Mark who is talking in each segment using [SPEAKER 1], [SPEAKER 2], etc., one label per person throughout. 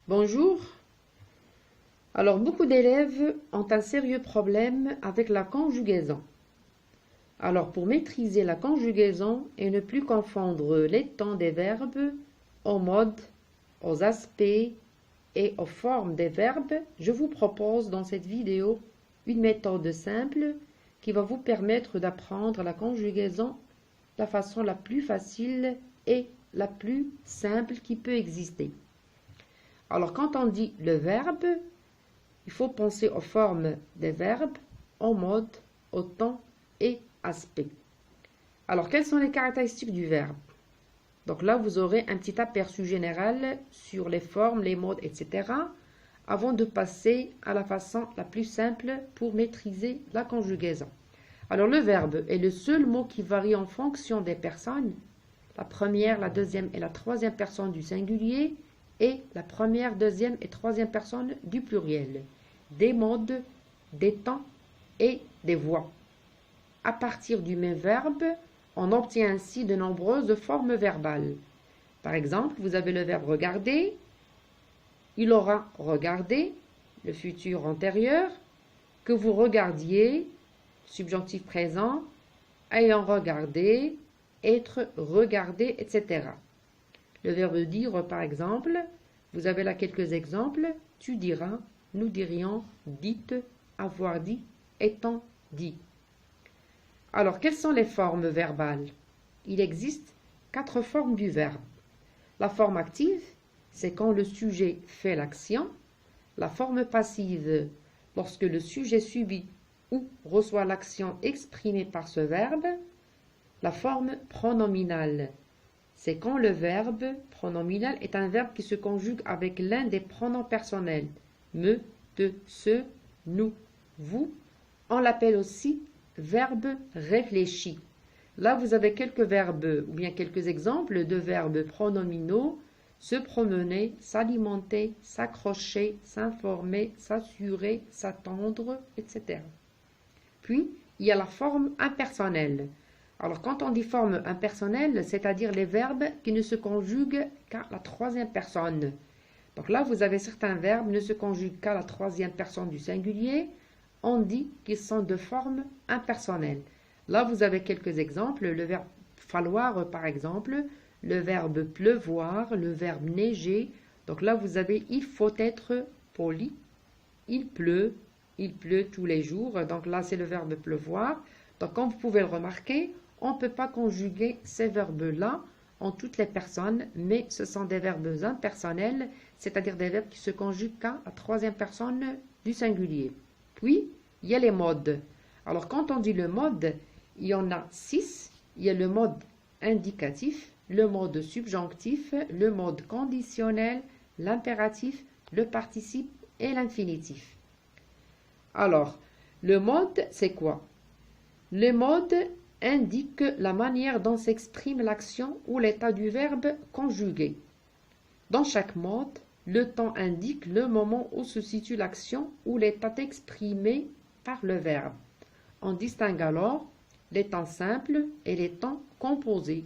[SPEAKER 1] Bonjour. Alors, beaucoup d'élèves ont un sérieux problème avec la conjugaison. Alors, pour maîtriser la conjugaison et ne plus confondre les temps des verbes aux modes, aux aspects et aux formes des verbes, je vous propose dans cette vidéo une méthode simple qui va vous permettre d'apprendre la conjugaison de la façon la plus facile et la plus simple qui peut exister. Alors, quand on dit le verbe, il faut penser aux formes des verbes, aux modes, au temps et aspect. Alors, quelles sont les caractéristiques du verbe? Donc là, vous aurez un petit aperçu général sur les formes, les modes, etc. avant de passer à la façon la plus simple pour maîtriser la conjugaison. Alors, le verbe est le seul mot qui varie en fonction des personnes, la première, la deuxième et la troisième personne du singulier, et la première, deuxième et troisième personne du pluriel, des modes, des temps et des voix. À partir du même verbe, on obtient ainsi de nombreuses formes verbales. Par exemple, vous avez le verbe regarder, il aura regardé, le futur antérieur, que vous regardiez, subjonctif présent, ayant regardé, être regardé, etc. Le verbe dire, par exemple, vous avez là quelques exemples. Tu diras, nous dirions, dites, avoir dit, étant dit. Alors, quelles sont les formes verbales? Il existe 4 formes du verbe. La forme active, c'est quand le sujet fait l'action. La forme passive, lorsque le sujet subit ou reçoit l'action exprimée par ce verbe. La forme pronominale, c'est quand le verbe pronominal est un verbe qui se conjugue avec l'un des pronoms personnels. Me, te, ce, nous, vous. On l'appelle aussi verbe réfléchi. Là, vous avez quelques verbes ou bien quelques exemples de verbes pronominaux. Se promener, s'alimenter, s'accrocher, s'informer, s'assurer, s'attendre, etc. Puis, il y a la forme impersonnelle. Alors, quand on dit forme impersonnelle, c'est-à-dire les verbes qui ne se conjuguent qu'à la troisième personne. Donc là, vous avez certains verbes qui ne se conjuguent qu'à la troisième personne du singulier. On dit qu'ils sont de forme impersonnelle. Là, vous avez quelques exemples. Le verbe falloir, par exemple, le verbe pleuvoir, le verbe neiger. Donc là, vous avez il faut être poli. Il pleut tous les jours. Donc là, c'est le verbe pleuvoir. Donc, comme vous pouvez le remarquer, on ne peut pas conjuguer ces verbes-là en toutes les personnes, mais ce sont des verbes impersonnels, c'est-à-dire des verbes qui se conjuguent qu'à la troisième personne du singulier. Puis, il y a les modes. Alors, quand on dit le mode, il y en a 6. Il y a le mode indicatif, le mode subjonctif, le mode conditionnel, l'impératif, le participe et l'infinitif. Alors, le mode, c'est quoi? Le mode indique la manière dont s'exprime l'action ou l'état du verbe conjugué. Dans chaque mode, le temps indique le moment où se situe l'action ou l'état exprimé par le verbe. On distingue alors les temps simples et les temps composés.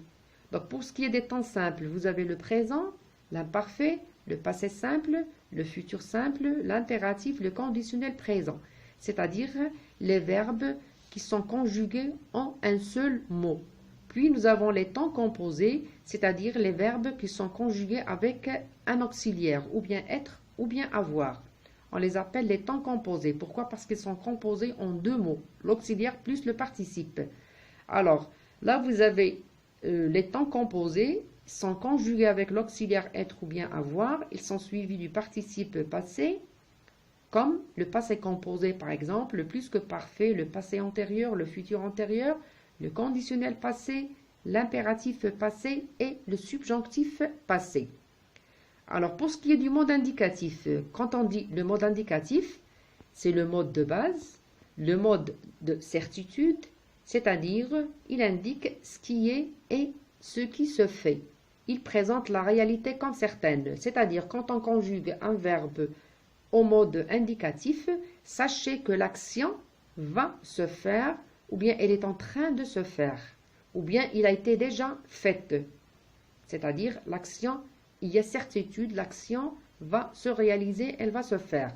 [SPEAKER 1] Donc pour ce qui est des temps simples, vous avez le présent, l'imparfait, le passé simple, le futur simple, l'impératif, le conditionnel présent, c'est-à-dire les verbes qui sont conjugués en un seul mot. Puis nous avons les temps composés, c'est-à-dire les verbes qui sont conjugués avec un auxiliaire, ou bien être, ou bien avoir. On les appelle les temps composés. Pourquoi? Parce qu'ils sont composés en 2 mots, l'auxiliaire plus le participe. Alors, là vous avez les temps composés, sont conjugués avec l'auxiliaire être ou bien avoir, ils sont suivis du participe passé, comme le passé composé par exemple, le plus que parfait, le passé antérieur, le futur antérieur, le conditionnel passé, l'impératif passé et le subjonctif passé. Alors pour ce qui est du mode indicatif, quand on dit le mode indicatif, c'est le mode de base, le mode de certitude, c'est-à-dire il indique ce qui est et ce qui se fait. Il présente la réalité comme certaine, c'est-à-dire quand on conjugue un verbe au mode indicatif, sachez que l'action va se faire, ou bien elle est en train de se faire, ou bien il a été déjà faite. C'est-à-dire l'action, il y a certitude, l'action va se réaliser, elle va se faire.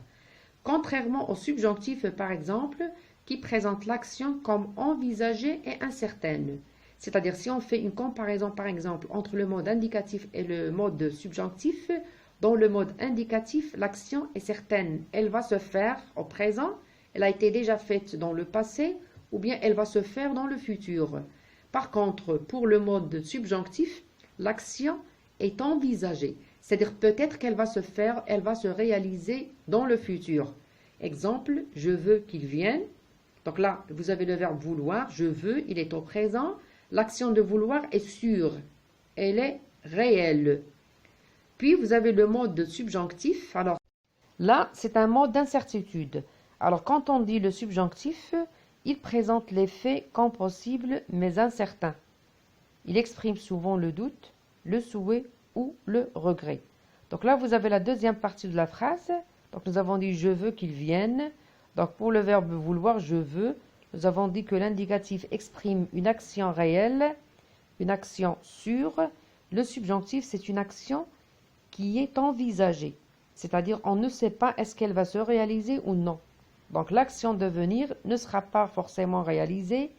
[SPEAKER 1] Contrairement au subjonctif, par exemple, qui présente l'action comme envisagée et incertaine. C'est-à-dire, si on fait une comparaison, par exemple, entre le mode indicatif et le mode subjonctif, dans le mode indicatif, l'action est certaine. Elle va se faire au présent, elle a été déjà faite dans le passé, ou bien elle va se faire dans le futur. Par contre, pour le mode subjonctif, l'action est envisagée. C'est-à-dire, peut-être qu'elle va se faire, elle va se réaliser dans le futur. Exemple, je veux qu'il vienne. Donc là, vous avez le verbe vouloir, je veux, il est au présent. L'action de vouloir est sûre, elle est réelle. Puis vous avez le mode subjonctif. Alors là, c'est un mode d'incertitude. Alors quand on dit le subjonctif, il présente les faits comme possibles mais incertains. Il exprime souvent le doute, le souhait ou le regret. Donc là, vous avez la deuxième partie de la phrase. Donc nous avons dit je veux qu'il vienne. Donc pour le verbe vouloir, je veux, nous avons dit que l'indicatif exprime une action réelle, une action sûre. Le subjonctif, c'est une action qui est envisagée. C'est-à-dire, on ne sait pas est-ce qu'elle va se réaliser ou non. Donc l'action de venir ne sera pas forcément réalisée,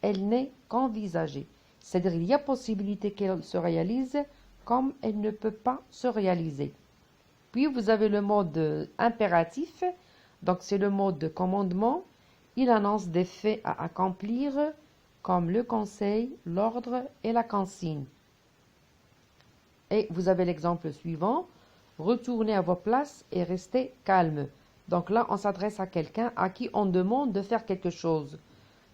[SPEAKER 1] elle n'est qu'envisagée. C'est-à-dire, il y a possibilité qu'elle se réalise comme elle ne peut pas se réaliser. Puis vous avez le mode impératif, donc c'est le mode de commandement. Il annonce des faits à accomplir comme le conseil, l'ordre et la consigne. Et vous avez l'exemple suivant, retournez à vos places et restez calme. Donc là, on s'adresse à quelqu'un à qui on demande de faire quelque chose.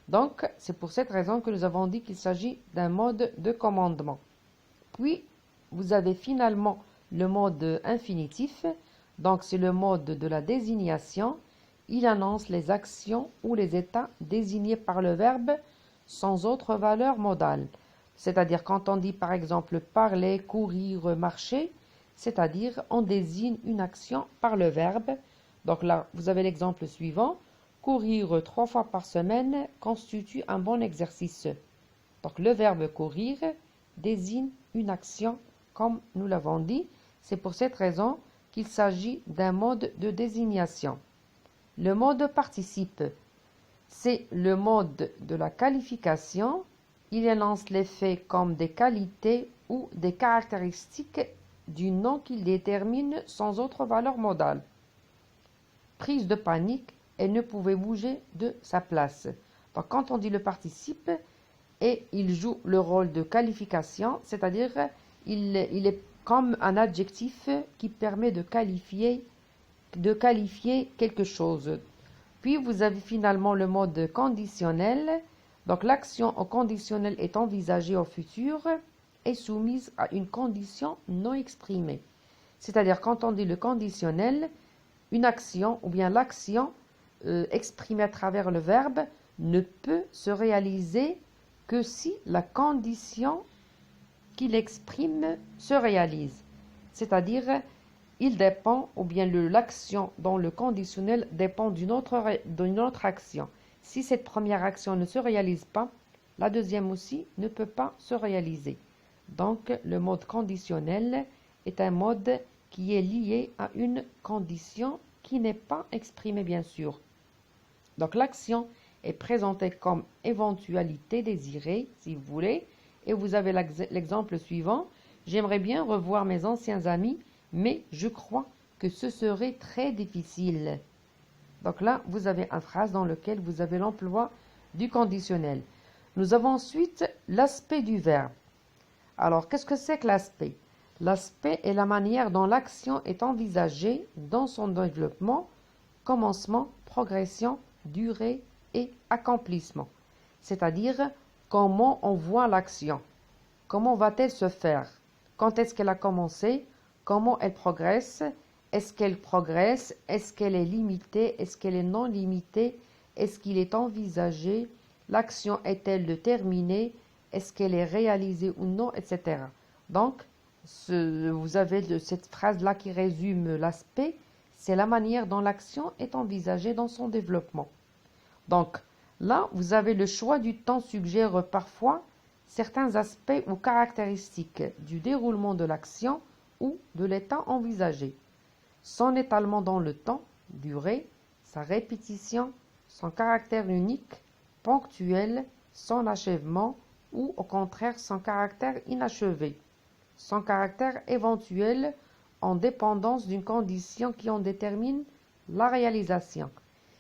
[SPEAKER 1] Donc, c'est pour cette raison que nous avons dit qu'il s'agit d'un mode de commandement. Puis, vous avez finalement le mode infinitif. Donc, c'est le mode de la désignation. Il annonce les actions ou les états désignés par le verbe sans autre valeur modale. C'est-à-dire quand on dit par exemple parler, courir, marcher, c'est-à-dire on désigne une action par le verbe. Donc là, vous avez l'exemple suivant. Courir 3 fois par semaine constitue un bon exercice. Donc le verbe courir désigne une action comme nous l'avons dit. C'est pour cette raison qu'il s'agit d'un mode de désignation. Le mode participe, c'est le mode de la qualification. Il énonce les faits comme des qualités ou des caractéristiques du nom qu'il détermine sans autre valeur modale. Prise de panique, elle ne pouvait bouger de sa place. Donc quand on dit le participe, et il joue le rôle de qualification, c'est-à-dire il est comme un adjectif qui permet de qualifier quelque chose. Puis vous avez finalement le mode conditionnel. Donc l'action au conditionnel est envisagée au futur et soumise à une condition non exprimée. C'est-à-dire quand on dit le conditionnel, une action ou bien l'action exprimée à travers le verbe ne peut se réaliser que si la condition qu'il exprime se réalise. C'est-à-dire il dépend, ou bien l'action dans le conditionnel dépend d'une autre action. Si cette première action ne se réalise pas, la deuxième aussi ne peut pas se réaliser. Donc, le mode conditionnel est un mode qui est lié à une condition qui n'est pas exprimée, bien sûr. Donc, l'action est présentée comme éventualité désirée, si vous voulez, et vous avez l'exemple suivant. J'aimerais bien revoir mes anciens amis, mais je crois que ce serait très difficile. Donc là, vous avez une phrase dans laquelle vous avez l'emploi du conditionnel. Nous avons ensuite l'aspect du verbe. Alors, qu'est-ce que c'est que l'aspect? L'aspect est la manière dont l'action est envisagée dans son développement, commencement, progression, durée et accomplissement. C'est-à-dire, comment on voit l'action. Comment va-t-elle se faire? Quand est-ce qu'elle a commencé? Comment elle progresse? Est-ce qu'elle progresse? Est-ce qu'elle est limitée? Est-ce qu'elle est non limitée? Est-ce qu'il est envisagé? L'action est-elle terminée? Est-ce qu'elle est réalisée ou non? Etc. Donc, vous avez cette phrase-là qui résume l'aspect. C'est la manière dont l'action est envisagée dans son développement. Donc, là, vous avez le choix du temps suggère parfois certains aspects ou caractéristiques du déroulement de l'action ou de l'état envisagé. son étalement dans le temps, durée, sa répétition, son caractère unique, ponctuel, son achèvement ou au contraire son caractère inachevé, son caractère éventuel en dépendance d'une condition qui en détermine la réalisation.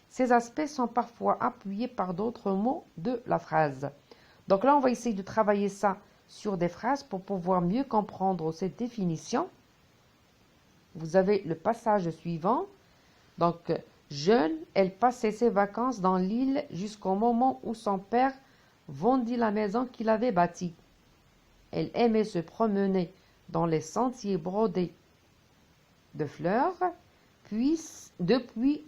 [SPEAKER 1] Ces aspects sont parfois appuyés par d'autres mots de la phrase. Donc là, on va essayer de travailler ça sur des phrases pour pouvoir mieux comprendre cette définition. Vous avez le passage suivant. Donc, jeune, elle passait ses vacances dans l'île jusqu'au moment où son père vendit la maison qu'il avait bâtie. Elle aimait se promener dans les sentiers brodés de fleurs, puis, depuis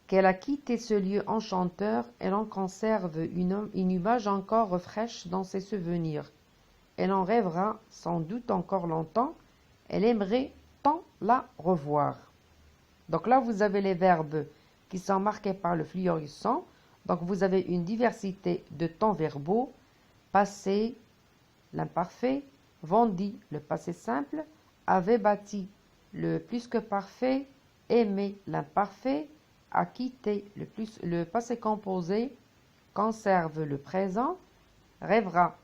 [SPEAKER 1] qu'elle a quitté ce lieu enchanteur, elle en conserve une image encore fraîche dans ses souvenirs. Elle en rêvera sans doute encore longtemps. Elle aimerait tant la revoir. Donc là, vous avez les verbes qui sont marqués par le fluorescent. Donc vous avez une diversité de temps verbaux. Passé, l'imparfait. Vendi, le passé simple. Avait bâti, le plus que parfait. Aimé, l'imparfait. A quitté, le passé composé. Conserve, le présent. Rêvera,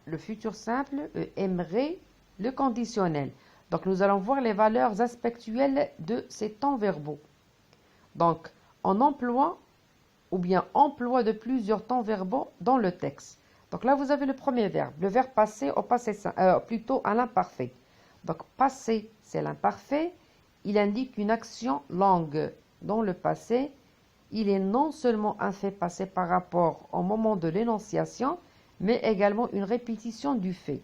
[SPEAKER 1] le futur simple. Aimerait, le conditionnel. Donc, nous allons voir les valeurs aspectuelles de ces temps verbaux. Donc, on emploie ou bien emploi de plusieurs temps verbaux dans le texte. Donc là, vous avez le premier verbe, le verbe passé au passé, plutôt à l'imparfait. Donc, passé, c'est l'imparfait. Il indique une action longue dans le passé. Il est non seulement un fait passé par rapport au moment de l'énonciation, mais également une répétition du fait.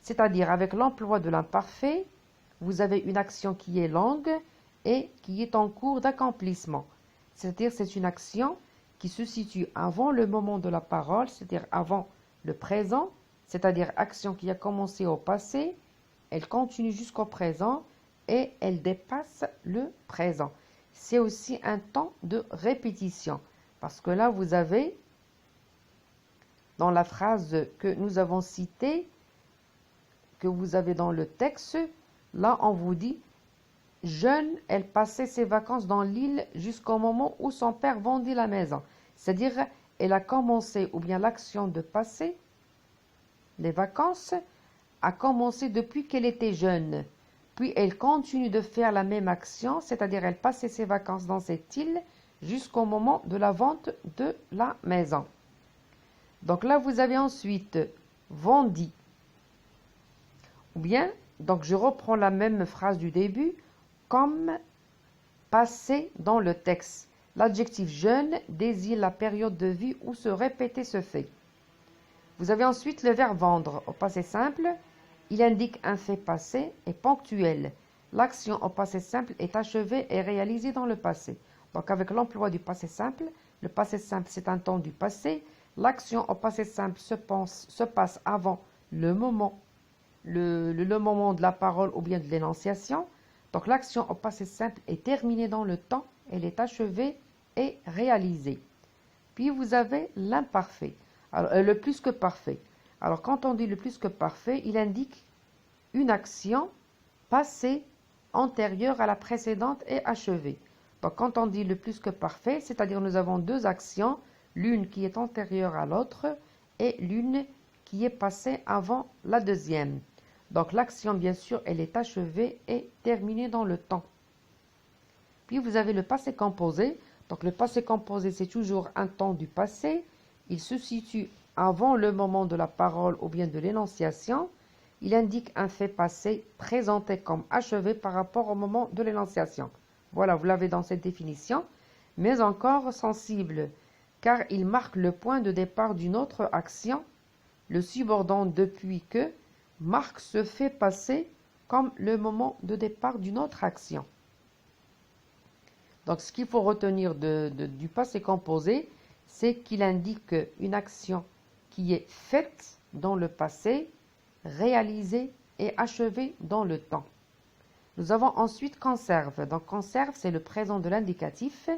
[SPEAKER 1] C'est-à-dire, avec l'emploi de l'imparfait, vous avez une action qui est longue et qui est en cours d'accomplissement. C'est-à-dire, c'est une action qui se situe avant le moment de la parole, c'est-à-dire avant le présent, c'est-à-dire action qui a commencé au passé, elle continue jusqu'au présent et elle dépasse le présent. C'est aussi un temps de répétition, parce que là, vous avez, dans la phrase que nous avons citée, que vous avez dans le texte, là, on vous dit « Jeune, elle passait ses vacances dans l'île jusqu'au moment où son père vendit la maison. » C'est-à-dire, elle a commencé, ou bien l'action de passer les vacances a commencé depuis qu'elle était jeune. Puis, elle continue de faire la même action, c'est-à-dire, elle passait ses vacances dans cette île jusqu'au moment de la vente de la maison. Donc là, vous avez ensuite « vendi ». Ou bien, donc je reprends la même phrase du début, comme passé dans le texte. L'adjectif jeune désigne la période de vie où se répétait ce fait. Vous avez ensuite le verbe vendre au passé simple. Il indique un fait passé et ponctuel. L'action au passé simple est achevée et réalisée dans le passé. Donc avec l'emploi du passé simple, le passé simple c'est un temps du passé. L'action au passé simple se passe avant le moment de la parole ou bien de l'énonciation. Donc l'action au passé simple est terminée dans le temps, elle est achevée et réalisée. Puis vous avez l'imparfait, le plus que parfait. Alors quand on dit le plus que parfait, il indique une action passée antérieure à la précédente et achevée. Donc quand on dit le plus que parfait, c'est-à-dire nous avons deux actions, l'une qui est antérieure à l'autre et l'une qui est passée avant la deuxième. Donc l'action, bien sûr, elle est achevée et terminée dans le temps. Puis vous avez le passé composé. Donc le passé composé, c'est toujours un temps du passé. Il se situe avant le moment de la parole ou bien de l'énonciation. Il indique un fait passé présenté comme achevé par rapport au moment de l'énonciation. Voilà, vous l'avez dans cette définition. Mais encore sensible, car il marque le point de départ d'une autre action. Le subordon depuis que marque ce fait passé comme le moment de départ d'une autre action. Donc, ce qu'il faut retenir du passé composé, c'est qu'il indique une action qui est faite dans le passé, réalisée et achevée dans le temps. Nous avons ensuite conserve. Donc, conserve, c'est le présent de l'indicatif.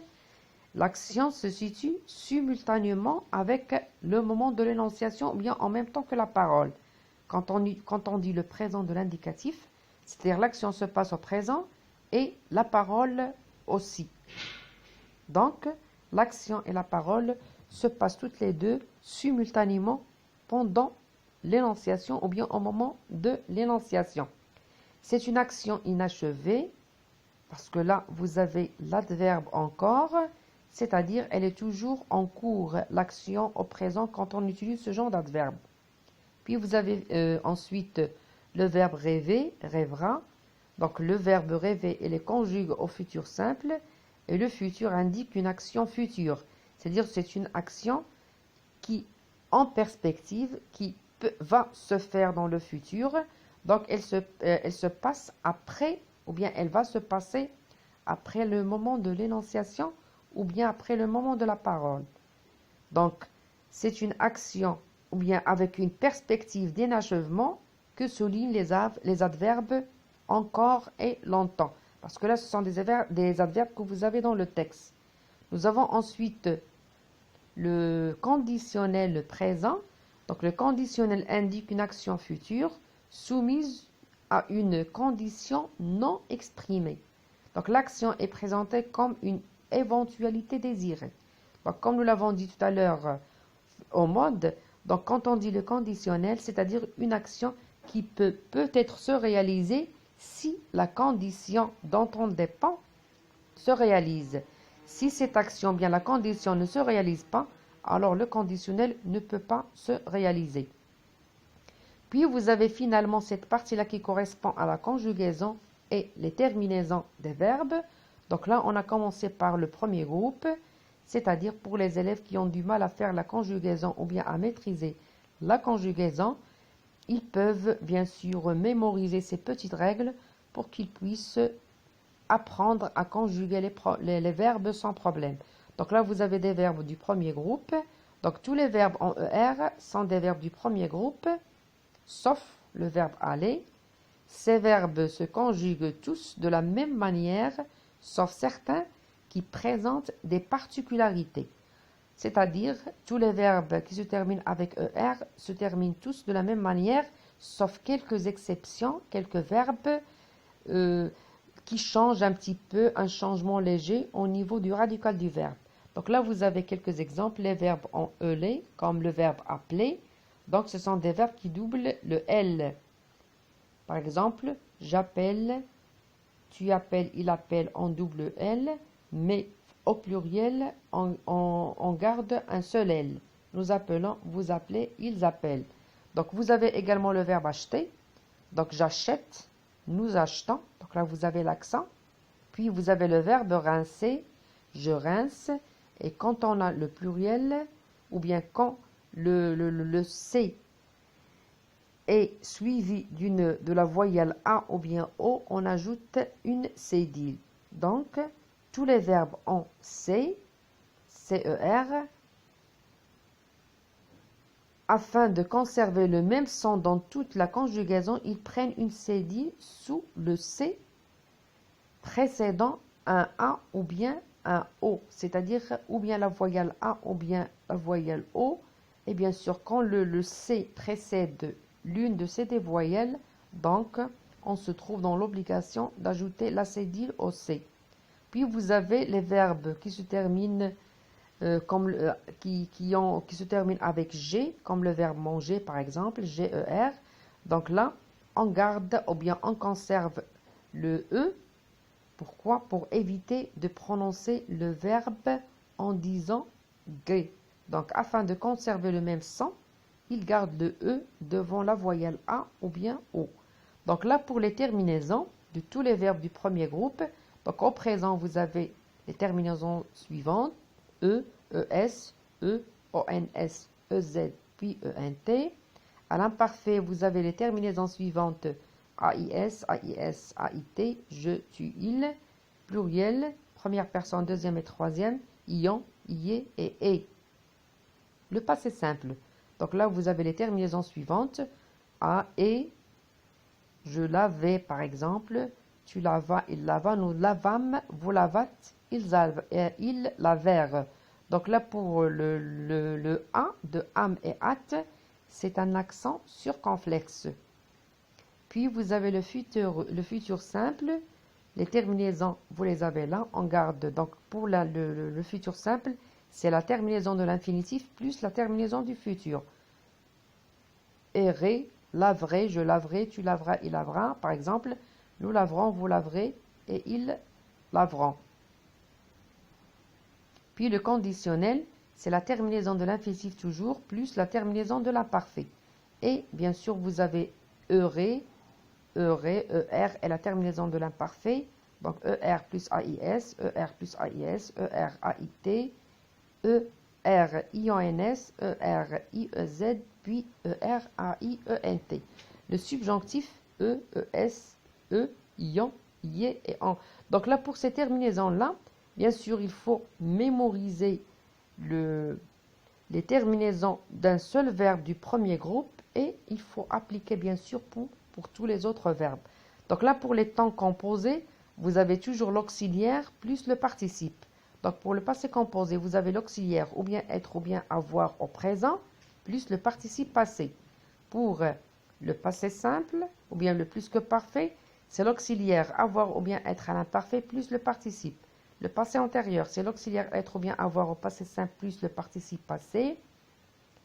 [SPEAKER 1] L'action se situe simultanément avec le moment de l'énonciation ou bien en même temps que la parole. Quand on dit le présent de l'indicatif, c'est-à-dire l'action se passe au présent et la parole aussi. Donc, l'action et la parole se passent toutes les deux simultanément pendant l'énonciation ou bien au moment de l'énonciation. C'est une action inachevée parce que là, vous avez l'adverbe encore, c'est-à-dire elle est toujours en cours, l'action au présent quand on utilise ce genre d'adverbe. Puis vous avez ensuite le verbe rêver, rêvera. Donc le verbe rêver, il est conjugué au futur simple et le futur indique une action future. C'est-à-dire c'est une action qui, en perspective, qui va se faire dans le futur. Donc elle se passe après, ou bien elle va se passer après le moment de l'énonciation, ou bien après le moment de la parole. Donc c'est une action, ou bien avec une perspective d'inachèvement, que soulignent les adverbes encore et longtemps. Parce que là, ce sont des adverbes que vous avez dans le texte. Nous avons ensuite le conditionnel présent. Donc, le conditionnel indique une action future soumise à une condition non exprimée. Donc, l'action est présentée comme une éventualité désirée. Donc, comme nous l'avons dit tout à l'heure au mode, donc quand on dit le conditionnel, c'est-à-dire une action qui peut être se réaliser si la condition dont on dépend se réalise. Si cette action, bien la condition ne se réalise pas, alors le conditionnel ne peut pas se réaliser. Puis vous avez finalement cette partie-là qui correspond à la conjugaison et les terminaisons des verbes. Donc là, on a commencé par le premier groupe, c'est-à-dire pour les élèves qui ont du mal à faire la conjugaison ou bien à maîtriser la conjugaison, ils peuvent bien sûr mémoriser ces petites règles pour qu'ils puissent apprendre à conjuguer les verbes sans problème. Donc là, vous avez des verbes du premier groupe. Donc tous les verbes en ER sont des verbes du premier groupe, sauf le verbe aller. Ces verbes se conjuguent tous de la même manière, sauf certains qui présentent des particularités. C'est-à-dire, tous les verbes qui se terminent avec ER se terminent tous de la même manière, sauf quelques exceptions, quelques verbes qui changent un petit peu, un changement léger au niveau du radical du verbe. Donc là, vous avez quelques exemples, les verbes en EL, comme le verbe appeler. Donc, ce sont des verbes qui doublent le L. Par exemple, j'appelle, tu appelles, il appelle, on double L, mais au pluriel, on garde un seul L. Nous appelons, vous appelez, ils appellent. Donc, vous avez également le verbe acheter. Donc, j'achète, nous achetons. Donc là, vous avez l'accent. Puis, vous avez le verbe rincer, je rince. Et quand on a le pluriel, ou bien quand le C est suivi de la voyelle A ou bien O, on ajoute une cédille. Donc, tous les verbes en C, CER, afin de conserver le même son dans toute la conjugaison, ils prennent une cédille sous le C précédant un A ou bien un O, c'est-à-dire ou bien la voyelle A ou bien la voyelle O. Et bien sûr, quand le C précède l'une de ces deux voyelles, donc on se trouve dans l'obligation d'ajouter la cédille au C. Puis vous avez les verbes qui se terminent qui se terminent avec G, comme le verbe manger par exemple, GER. Donc là, on garde ou bien on conserve le E. Pourquoi? Pour éviter de prononcer le verbe en disant G. Donc afin de conserver le même son, il garde le E devant la voyelle A ou bien O. Donc là, pour les terminaisons de tous les verbes du premier groupe, donc au présent, vous avez les terminaisons suivantes, E, ES, E, ONS, EZ, puis ENT. À l'imparfait, vous avez les terminaisons suivantes, AIS, AIS, AIT, je, tu, il. Pluriel, première personne, deuxième et troisième, ion, ié et e. Le passé simple. Donc là, vous avez les terminaisons suivantes, a, et, je lavais par exemple, tu lavas, il lava, nous lavâmes, vous lavâtes, ils lavèrent. Donc là, pour le A de am et at, c'est un accent circonflexe. Puis vous avez le futur simple, Les terminaisons, vous les avez là. On garde donc pour le futur simple, c'est la terminaison de l'infinitif plus la terminaison du futur. Errer, laverai, je laverai, tu laveras, il lavera. Par exemple, nous laverons, vous laverez et ils laveront. Puis le conditionnel, c'est la terminaison de l'infinitif toujours plus la terminaison de l'imparfait. Et bien sûr, vous avez eurer, ER est la terminaison de l'imparfait. Donc ER plus AIS, ER plus AIS, ER AIT, ER IONS, ER IEZ, puis ER AIENT. Le subjonctif E, ES, E, ION, IE et AN. Donc là, pour ces terminaisons-là, bien sûr, il faut mémoriser les terminaisons d'un seul verbe du premier groupe et il faut appliquer bien sûr pour tous les autres verbes. Donc là, pour les temps composés, vous avez toujours l'auxiliaire plus le participe. Donc pour le passé composé, vous avez l'auxiliaire ou bien être ou bien avoir au présent plus le participe passé. Pour le passé simple ou bien le plus que parfait, c'est l'auxiliaire avoir ou bien être à l'imparfait plus le participe. Le passé antérieur, c'est l'auxiliaire être ou bien avoir au passé simple plus le participe passé.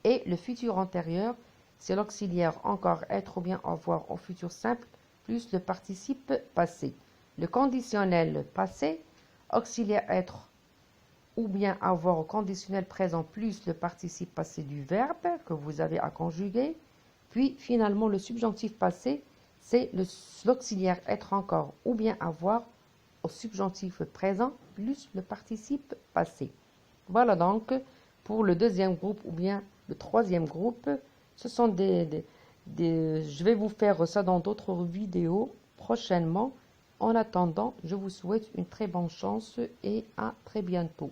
[SPEAKER 1] Et le futur antérieur, c'est l'auxiliaire encore être ou bien avoir au futur simple plus le participe passé. Le conditionnel passé, auxiliaire être ou bien avoir au conditionnel présent plus le participe passé du verbe que vous avez à conjuguer. Puis finalement le subjonctif passé, c'est l'auxiliaire être encore ou bien avoir au subjonctif présent plus le participe passé. Voilà donc pour le deuxième groupe ou bien le troisième groupe. Ce sont je vais vous faire ça dans d'autres vidéos prochainement. En attendant, je vous souhaite une très bonne chance et à très bientôt.